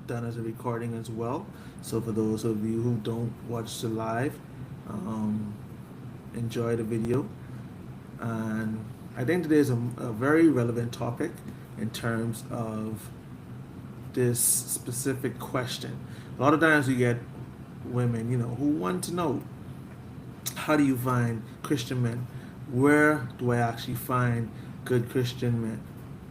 done as a recording as well. So for those of you who don't watch the live, um, enjoy the video. And I think today is a very relevant topic in terms of this specific question. A lot of times we get women, who want to know, how do you find Christian men? Where do I actually find good Christian men?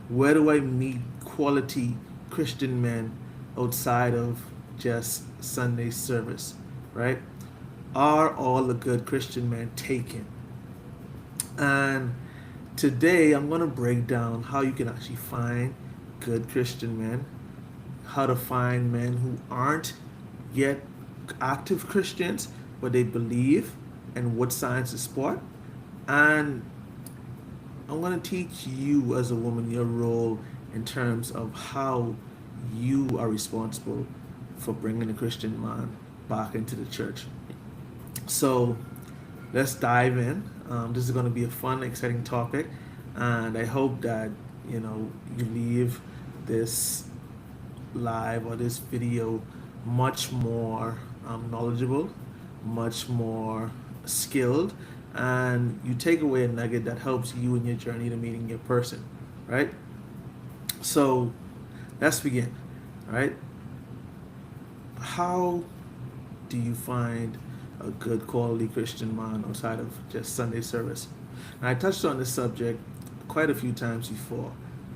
Where do I meet quality Christian men outside of just Sunday service, right? Are all the good Christian men taken? And today I'm going to break down how you can actually find good Christian men, how to find men who aren't yet active Christians, but they believe, and what signs to spot. And I'm going to teach you as a woman your role in terms of how you are responsible for bringing a Christian man back into the church. So let's dive in. This is going to be a fun, exciting topic, and I hope that you leave this live or this video much more knowledgeable, much more skilled, and you take away a nugget that helps you in your journey to meeting your person, right? So let's begin, right? How do you find a good quality Christian man outside of just Sunday service? And I touched on this subject quite a few times before.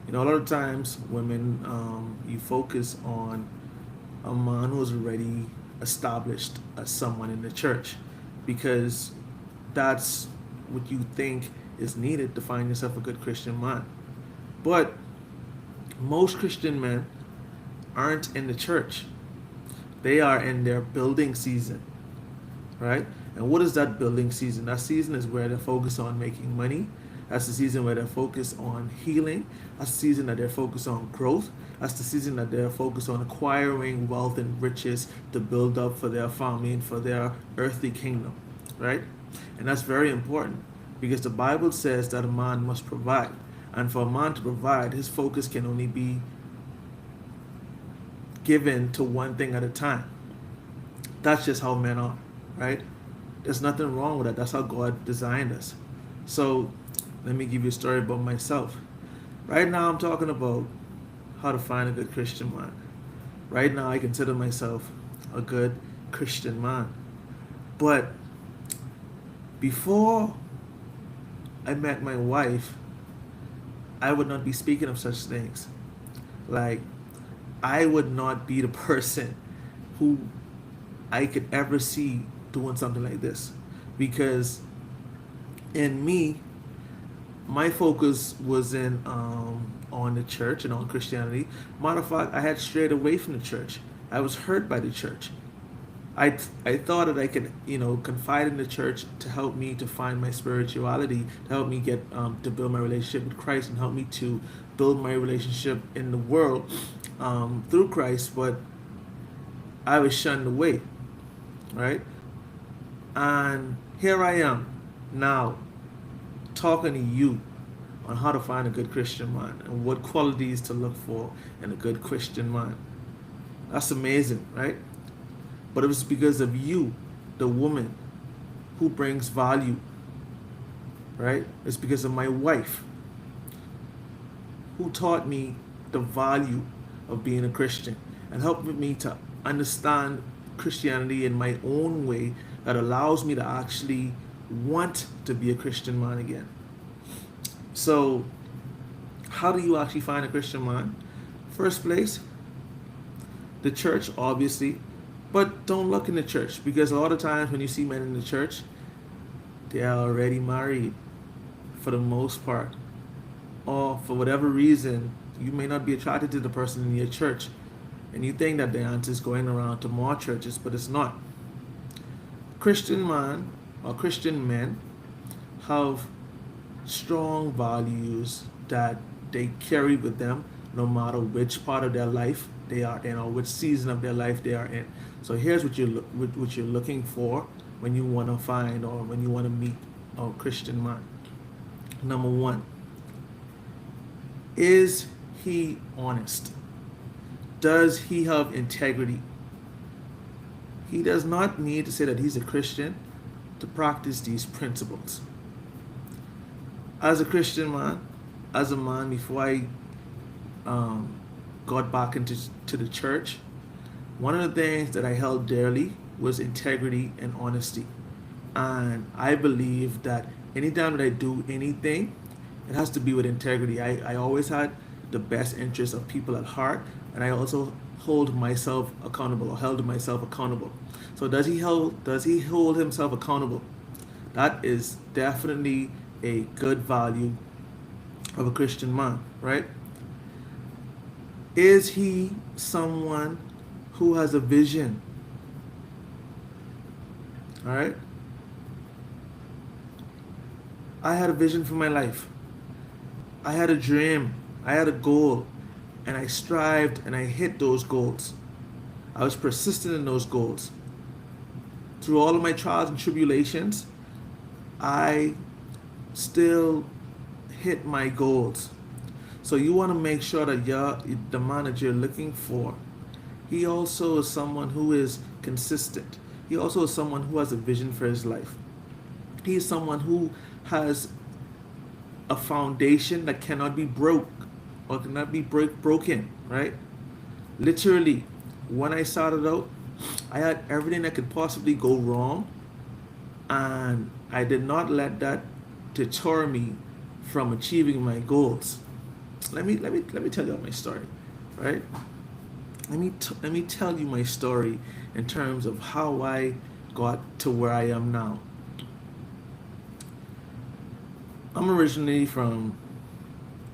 A lot of times women, you focus on a man who's already established as someone in the church because that's what you think is needed to find yourself a good Christian man. But most Christian men aren't in the church. They are in their building season, right? And what is that building season? That season is where they're focused on making money. That's the season where they're focused on healing. That's the season that they're focused on growth. That's the season that they're focused on acquiring wealth and riches to build up for their family and for their earthly kingdom, right? And that's very important because the Bible says that a man must provide. And for a man to provide, his focus can only be given to one thing at a time. That's just how men are, right? There's nothing wrong with that. That's how God designed us. So let me give you a story about myself. Right now, I'm talking about how to find a good Christian man. Right now, I consider myself a good Christian man. But before I met my wife, I would not be speaking of such things. Like, I would not be the person who I could ever see doing something like this. Because in me, my focus was in on the church and on Christianity. Matter of fact, I had strayed away from the church. I was hurt by the church. I thought that I could confide in the church to help me to find my spirituality, to help me get to build my relationship with Christ, and help me to build my relationship in the world through Christ. But I was shunned away, right? And here I am now talking to you on how to find a good Christian man and what qualities to look for in a good Christian man. That's amazing, right? But it was because of you, the woman, who brings value, right? It's because of my wife who taught me the value of being a Christian and helped me to understand Christianity in my own way that allows me to actually want to be a Christian man again. So, how do you actually find a Christian man? First place, the church, obviously, but don't look in the church because a lot of times when you see men in the church, they are already married for the most part. Or for whatever reason, you may not be attracted to the person in your church and you think that the answer is going around to more churches, but it's not. Christian man or Christian men have strong values that they carry with them no matter which part of their life they are in or which season of their life they are in. So here's what you're looking for when you want to find or when you want to meet a Christian man. Number one, is he honest? Does he have integrity? He does not need to say that he's a Christian to practice these principles. As a Christian man, as a man, before I got back into the church, one of the things that I held dearly was integrity and honesty. And I believe that anytime that I do anything, it has to be with integrity. I always had the best interests of people at heart, and I also hold myself accountable or held myself accountable. So does he hold himself accountable? That is definitely a good value of a Christian man, right? Is he someone who has a vision? All right? I had a vision for my life. I had a dream. I had a goal. And I strived and I hit those goals. I was persistent in those goals. Through all of my trials and tribulations, I still hit my goals. So you want to make sure that the man that you're looking for, he also is someone who is consistent. He also is someone who has a vision for his life. He is someone who has a foundation that cannot be broke or cannot be broken, right? Literally, when I started out, I had everything that could possibly go wrong, and I did not let that deter me from achieving my goals. Let me tell you my story, right? Let me tell you my story in terms of how I got to where I am now. I'm originally from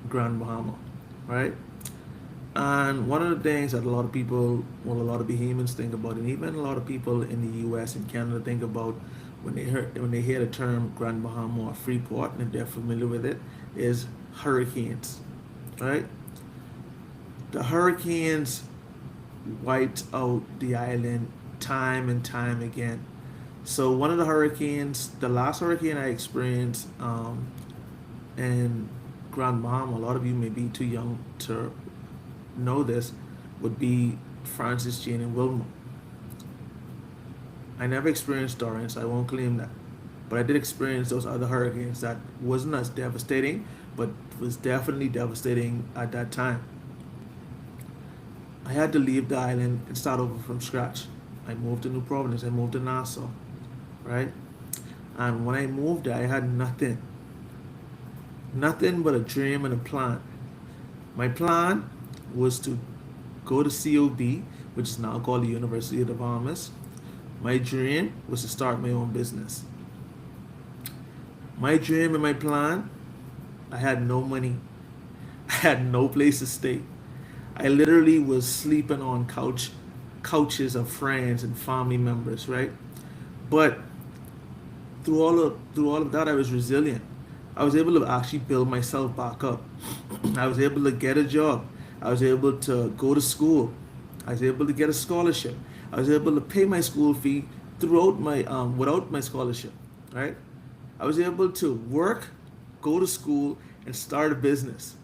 Grand Bahama, right? And one of the things that a lot of people, well, a lot of Bahamians think about, and even a lot of people in the U.S. and Canada think about when they hear the term Grand Bahama or Freeport, and if they're familiar with it, is hurricanes, right? The hurricanes wiped out the island time and time again. So one of the hurricanes, the last hurricane I experienced in Grand Bahama, a lot of you may be too young to know this, would be Francis, Jane, and Wilma. I never experienced Dorian, so I won't claim that. But I did experience those other hurricanes that wasn't as devastating, but was definitely devastating at that time. I had to leave the island and start over from scratch. I moved to New Providence, I moved to Nassau, right? And when I moved there, I had nothing. Nothing but a dream and a plan. My plan was to go to COB, which is now called the University of the Bahamas. My dream was to start my own business. My dream and my plan, I had no money. I had no place to stay. I literally was sleeping on couches of friends and family members, right? But through all of that, I was resilient. I was able to actually build myself back up. I was able to get a job. I was able to go to school. I was able to get a scholarship. I was able to pay my school fee throughout my without my scholarship, right? I was able to work, go to school, and start a business.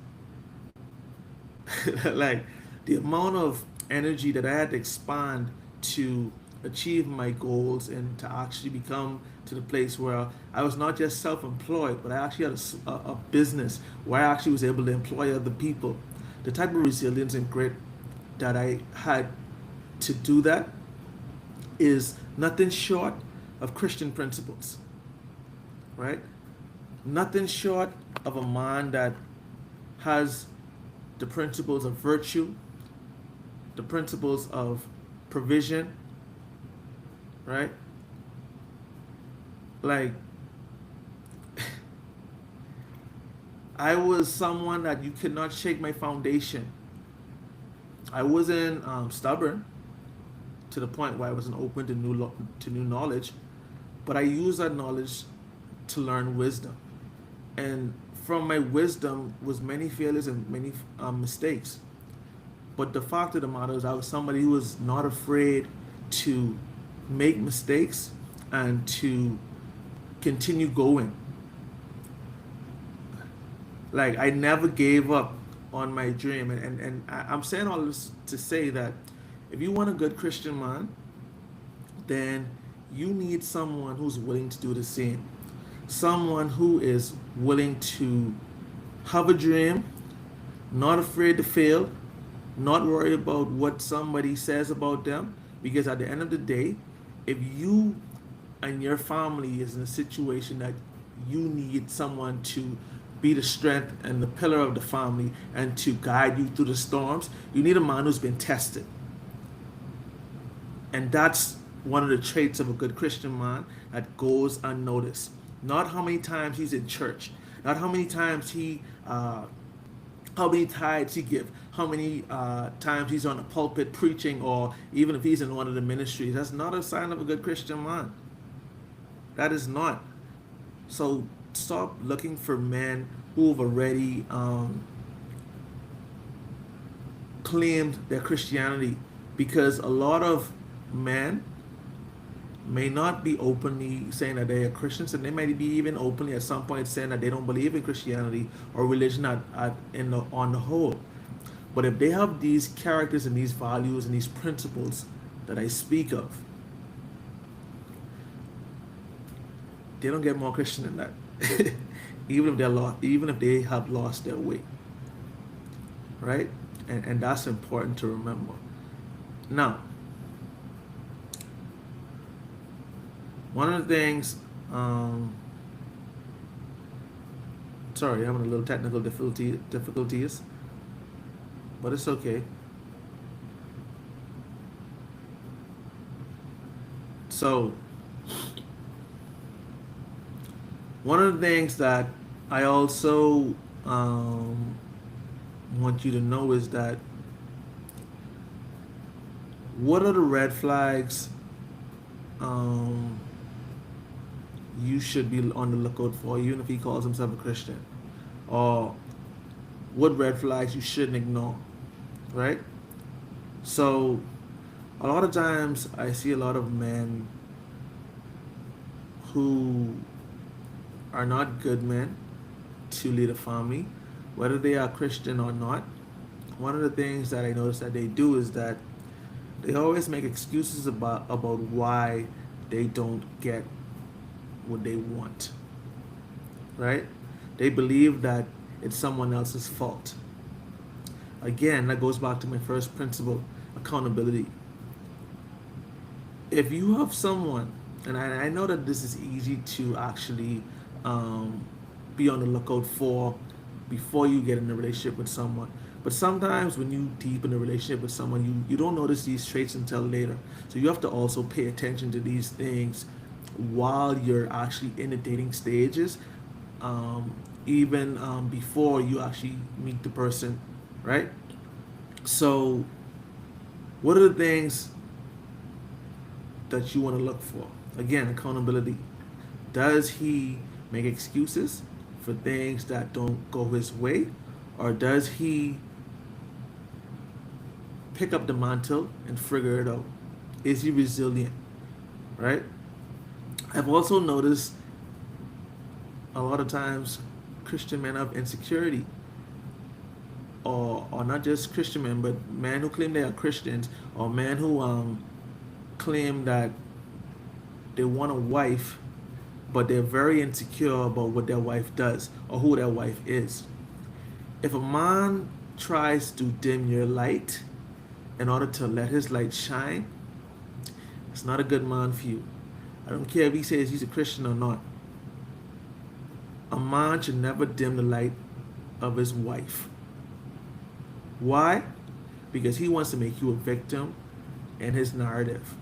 Like the amount of energy that I had to expand to achieve my goals and to actually become to the place where I was not just self-employed, but I actually had a business where I actually was able to employ other people. The type of resilience and grit that I had to do that is nothing short of Christian principles, right? Nothing short of a man that has the principles of virtue, the principles of provision, right? Like, I was someone that you could not shake my foundation. I wasn't stubborn to the point where I wasn't open to new knowledge, but I used that knowledge to learn wisdom. And from my wisdom was many failures and many mistakes. But the fact of the matter is, I was somebody who was not afraid to make mistakes and to continue going. Like, I never gave up on my dream. I'm saying all this to say that if you want a good Christian man, then you need someone who's willing to do the same. Someone who is willing to have a dream, not afraid to fail, not worry about what somebody says about them. Because at the end of the day, if you and your family is in a situation that you need someone to be the strength and the pillar of the family and to guide you through the storms, you need a man who's been tested. And that's one of the traits of a good Christian man that goes unnoticed. Not how many times he's in church, not how many times how many tithes he give, how many times he's on the pulpit preaching, or even if he's in one of the ministries. That's not a sign of a good Christian man. That is not. So stop looking for men who have already claimed their Christianity, because a lot of men may not be openly saying that they are Christians, and they might be even openly at some point saying that they don't believe in Christianity or religion on the whole. But if they have these characters and these values and these principles that I speak of, they don't get more Christian than that. Even if they have lost their way, right? And that's important to remember. Now, one of the things, sorry, I'm having a little technical difficulties, but it's okay. So, one of the things that I also want you to know is that what are the red flags you should be on the lookout for, even if he calls himself a Christian, or what red flags you shouldn't ignore, right? So a lot of times I see a lot of men who are not good men to lead a family, whether they are Christian or not. One of the things that I notice that they do is that they always make excuses about why they don't get what they want, right? They believe that it's someone else's fault. Again, that goes back to my first principle, accountability. If you have someone, and I know that this is easy to actually be on the lookout for before you get in a relationship with someone, but sometimes when you deepen a relationship with someone, you don't notice these traits until later. So you have to also pay attention to these things while you're actually in the dating stages, even before you actually meet the person, right? So what are the things that you want to look for? Again, accountability. Does he make excuses for things that don't go his way, or does he pick up the mantle and figure it out? Is he resilient, right? I've also noticed a lot of times Christian men have insecurity, or not just Christian men, but men who claim they are Christians, or men who claim that they want a wife, but they're very insecure about what their wife does or who their wife is. If a man tries to dim your light in order to let his light shine, it's not a good man for you. I don't care if he says he's a Christian or not. A man should never dim the light of his wife. Why? Because he wants to make you a victim in his narrative.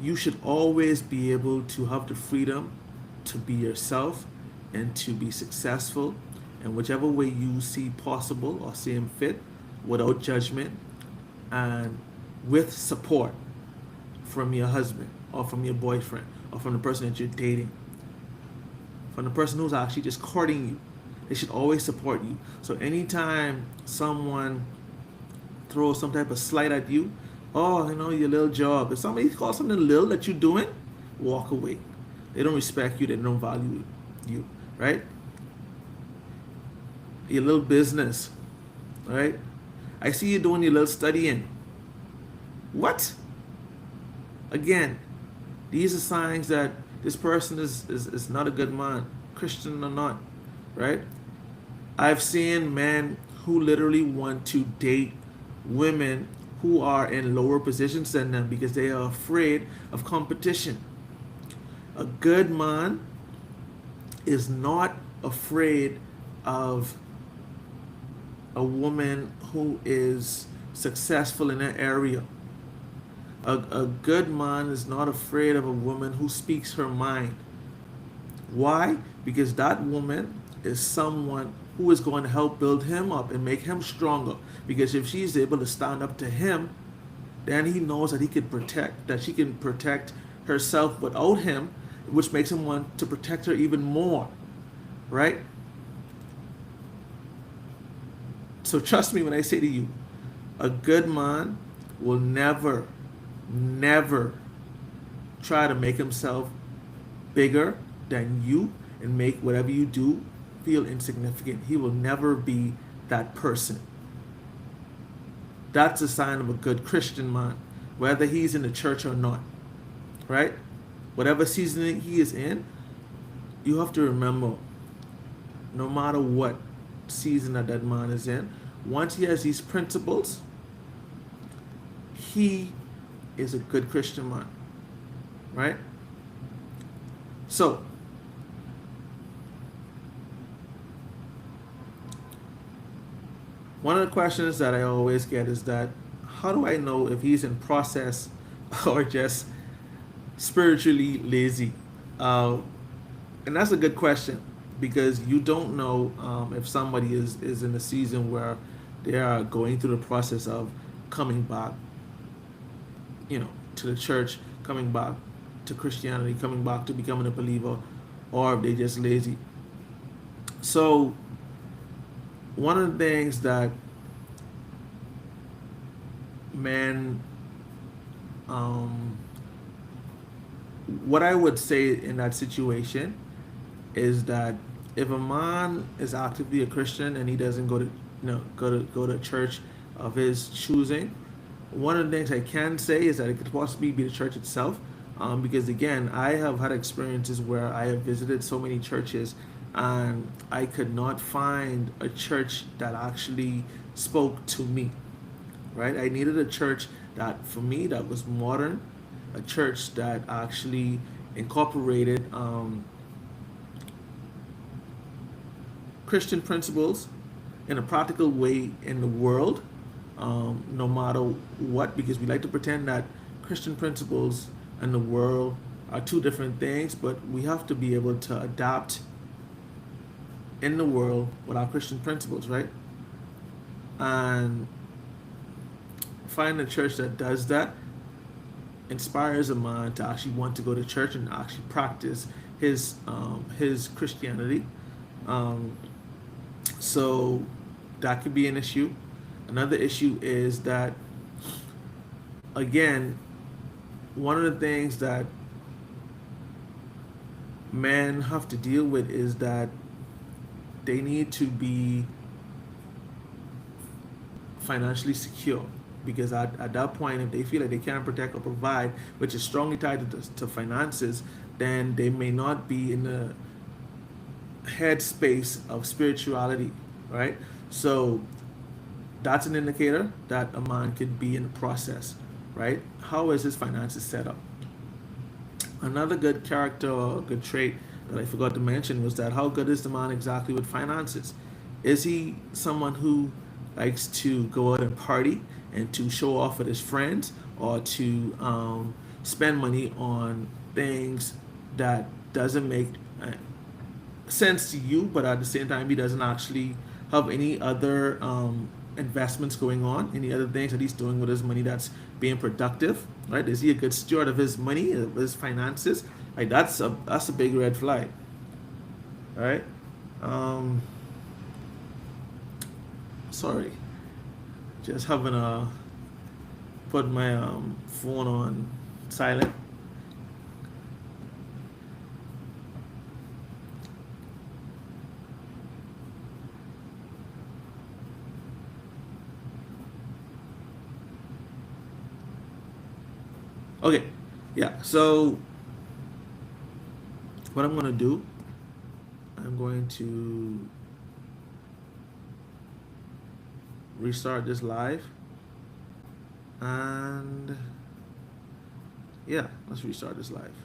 You should always be able to have the freedom to be yourself and to be successful in whichever way you see possible or see him fit, without judgment and with support from your husband or from your boyfriend or from the person that you're dating, from the person who's actually just courting you. They should always support you. So anytime someone throws some type of slight at you, oh, your little job, if somebody calls something little that you're doing, walk away. They don't respect you, they don't value you, right? your little business, right? I see you doing your little studying. What? Again, these are signs that this person is not a good man, Christian or not, right? I've seen men who literally want to date women who are in lower positions than them because they are afraid of competition. A good man is not afraid of a woman who is successful in an area. A good man is not afraid of a woman who speaks her mind. Why? Because that woman is someone who is going to help build him up and make him stronger. Because if she's able to stand up to him, then he knows that she can protect herself without him, which makes him want to protect her even more, right? So trust me when I say to you, a good man will never, never try to make himself bigger than you and make whatever you do feel insignificant. He will never be that person. That's a sign of a good Christian man, whether he's in the church or not, right? Whatever season he is in, you have to remember, no matter what season that man is in, once he has these principles, he is a good Christian man, right? So, one of the questions that I always get is that, how do I know if he's in process or just spiritually lazy? And that's a good question, because you don't know if somebody is in a season where they are going through the process of coming back, to the church, coming back to Christianity, coming back to becoming a believer, or if they're just lazy. So one of the things that men, what I would say in that situation is that if a man is actively a Christian and he doesn't go to church of his choosing, one of the things I can say is that it could possibly be the church itself, because again, I have had experiences where I have visited so many churches and I could not find a church that actually spoke to me, right? I needed a church that, for me, that was modern, a church that actually incorporated Christian principles in a practical way in the world, no matter what, because we like to pretend that Christian principles and the world are two different things, but we have to be able to adapt in the world with our Christian principles, right? And find a church that does that inspires a man to actually want to go to church and actually practice his Christianity. So that could be an issue. Another issue is that, again, one of the things that men have to deal with is that they need to be financially secure, because at that point, if they feel like they can't protect or provide, which is strongly tied to finances, then they may not be in the headspace of spirituality, right? So that's an indicator that a man could be in the process, right? How is his finances set up? Another good character or good trait that I forgot to mention was that, how good is the man exactly with finances? Is he someone who likes to go out and party and to show off with his friends, or to spend money on things that doesn't make sense to you, but at the same time he doesn't actually have any other investments going on, any other things that he's doing with his money that's being productive, right? Is he a good steward of his money, of his finances? Like, that's a big red flag, right? Sorry, just having put my phone on silent. Okay, yeah. So what I'm gonna do, I'm going to restart this live, and yeah, let's restart this live.